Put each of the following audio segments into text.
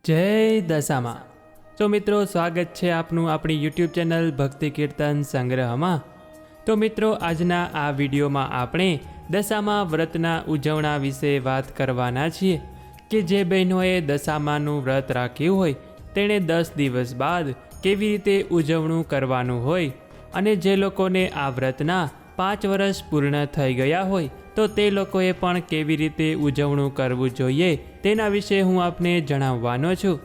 જય દશામાં। તો મિત્રો સ્વાગત છે આપનું આપણી યુટ્યુબ ચેનલ ભક્તિ કીર્તન સંગ્રહમાં। તો મિત્રો આજના આ વિડીયોમાં આપણે દશામાં વ્રતના ઉજવણા વિશે વાત કરવાના છીએ કે જે બહેનોએ દશામાનું વ્રત રાખ્યું હોય તેણે 10 દિવસ બાદ કેવી રીતે ઉજવણું કરવાનું હોય અને જે લોકોને આ વ્રતના 5 વર્ષ પૂર્ણ થઈ ગયા હોય તો તે લોકોએ પણ કેવી રીતે ઉજવણું કરવું જોઈએ તેના વિશે હું આપને જણાવવાનો છું।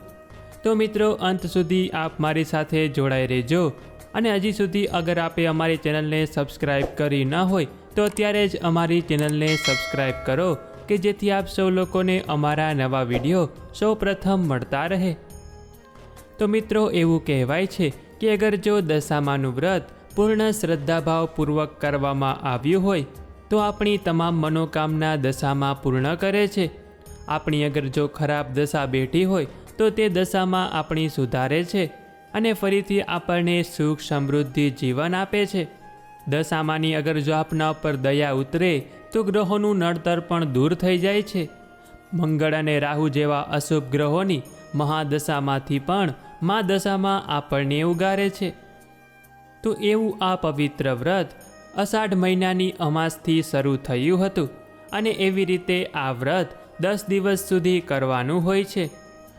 તો મિત્રો અંત સુધી આપ મારી સાથે જોડાઈ રહેજો અને હજી સુધી અગર આપે અમારી ચેનલને સબસ્ક્રાઈબ કરી ન હોય તો અત્યારે જ અમારી ચેનલને સબસ્ક્રાઈબ કરો કે જેથી આપ સૌ લોકોને અમારા નવા વિડીયો સૌપ્રથમ મળતા રહે। તો મિત્રો એવું કહેવાય છે કે અગર જો દશામાનું વ્રત પૂર્ણ શ્રદ્ધાભાવપૂર્વક કરવામાં આવ્યું હોય તો આપણી તમામ મનોકામના દશામાં પૂર્ણ કરે છે। આપણી અગર જો ખરાબ દશા બેઠી હોય તો તે દશામાં આપણી સુધારે છે અને ફરીથી આપણને સુખ સમૃદ્ધિ જીવન આપે છે। દશામાની અગર જો આપના ઉપર દયા ઉતરે તો ગ્રહોનું નડતર પણ દૂર થઈ જાય છે। મંગળ અને રાહુ જેવા અશુભ ગ્રહોની મહાદશામાંથી પણ મા દશામાં આપણને ઉગારે છે। તો એવું આ પવિત્ર વ્રત અષાઢ મહિનાની અમાસથી શરૂ થયું હતું અને એવી રીતે આ વ્રત 10 દિવસ સુધી કરવાનું હોય છે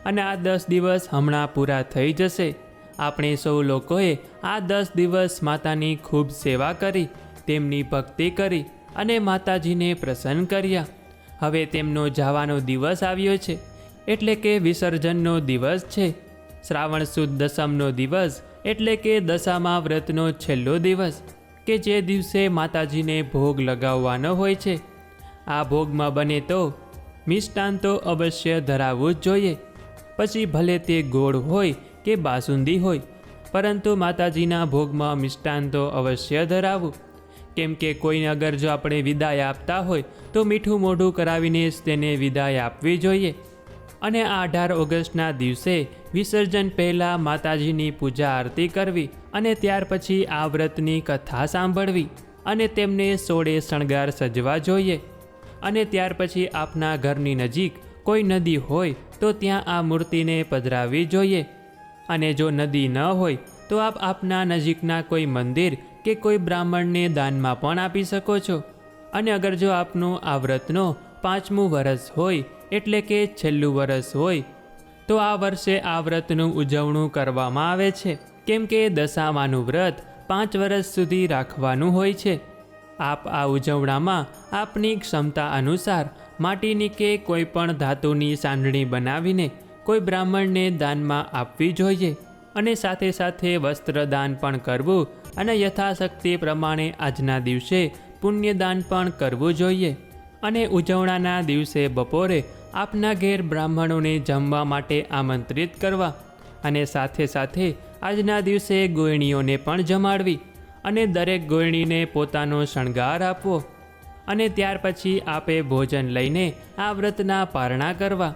અને આ 10 દિવસ હમણાં પૂરા થઈ જશે। આપણે સૌ લોકોએ આ 10 દિવસ માતાની ખૂબ સેવા કરી, તેમની ભક્તિ કરી અને માતાજીને પ્રસન્ન કર્યા। હવે તેમનો જવાનો દિવસ આવ્યો છે એટલે કે વિસર્જનનો દિવસ છે। શ્રાવણ સુદ દસમનો દિવસ એટલે કે દશામા વ્રતનો છેલ્લો દિવસ કે જે દિવસે માતાજીને ભોગ લગાવવાનો હોય છે। આ ભોગમાં બને તો મિષ્ટાન તો અવશ્ય ધરાવવું જ જોઈએ, પછી ભલે તે ગોળ હોય કે બાસુંદી હોય, પરંતુ માતાજીના ભોગમાં મિષ્ટાન તો અવશ્ય ધરાવવું। કેમ કે કોઈને અગર જો આપણે વિદાય આપતા હોય તો મીઠું મોઢું કરાવીને જ તેને વિદાય આપવી જોઈએ। અને આ 18 ઓગસ્ટના દિવસે વિસર્જન પહેલાં માતાજીની પૂજા આરતી કરવી અને ત્યાર પછી આ વ્રતની કથા સાંભળવી અને તેમને સોળે શણગાર સજવા જોઈએ। અને ત્યાર પછી આપના ઘરની નજીક કોઈ નદી હોય તો ત્યાં આ મૂર્તિને પધરાવવી જોઈએ। અને જો નદી ન હોય તો આપ આપના નજીકના કોઈ મંદિર કે કોઈ બ્રાહ્મણને દાનમાં પણ આપી શકો છો। અને અગર જો આપનું આ વ્રતનો 5મું વરસ હોય એટલે કે છેલ્લું વરસ હોય તો આ વર્ષે આ વ્રતનું ઉજવણું કરવામાં આવે છે, કેમ કે દશામાનું વ્રત 5 વર્ષ સુધી રાખવાનું હોય છે। આપ આ ઉજવણામાં આપની ક્ષમતા અનુસાર માટીની કે કોઈ પણ ધાતુની સાંડણી બનાવીને કોઈ બ્રાહ્મણને દાનમાં આપવી જોઈએ અને સાથે સાથે વસ્ત્રદાન પણ કરવું અને યથાશક્તિ પ્રમાણે આજના દિવસે પુણ્યદાન પણ કરવું જોઈએ। અને ઉજવણાના દિવસે બપોરે આપના ઘેર બ્રાહ્મણોને જમવા માટે આમંત્રિત કરવા અને સાથે સાથે આજના દિવસે ગોયણીઓને પણ જમાડવી અને દરેક ગોયણીને પોતાનો શણગાર આપવો અને ત્યાર પછી આપે ભોજન લઈને આ વ્રતના પારણા કરવા।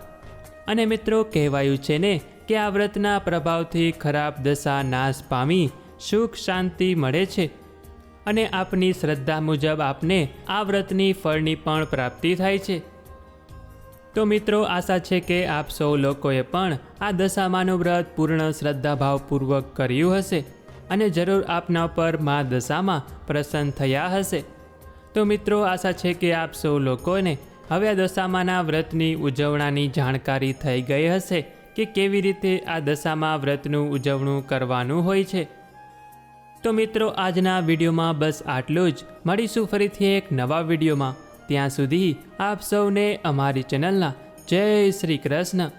અને મિત્રો કહેવાયું છે ને કે આ વ્રતના પ્રભાવથી ખરાબ દશા નાશ પામી સુખ શાંતિ મળે છે અને આપની શ્રદ્ધા મુજબ આપને આ વ્રતની ફળની પણ પ્રાપ્તિ થાય છે। તો મિત્રો આશા છે કે આપ સૌ લોકોએ પણ આ દશામાનું વ્રત પૂર્ણ શ્રદ્ધાભાવપૂર્વક કર્યું હશે અને જરૂર આપના પર મા દશામાં પ્રસન્ન થયા હશે। તો મિત્રો આશા છે કે આપ સૌ લોકોને હવે આ દશામાના વ્રતની ઉજવણાની જાણકારી થઈ ગઈ હશે કે કેવી રીતે આ દશામા વ્રતનું ઉજવણું કરવાનું હોય છે। તો મિત્રો આજના વિડીયોમાં બસ આટલું જ। મળીશું ફરીથી એક નવા વિડીયોમાં। ત્યાં સુધી આપ સૌને અમારી ચેનલના જય શ્રી કૃષ્ણ।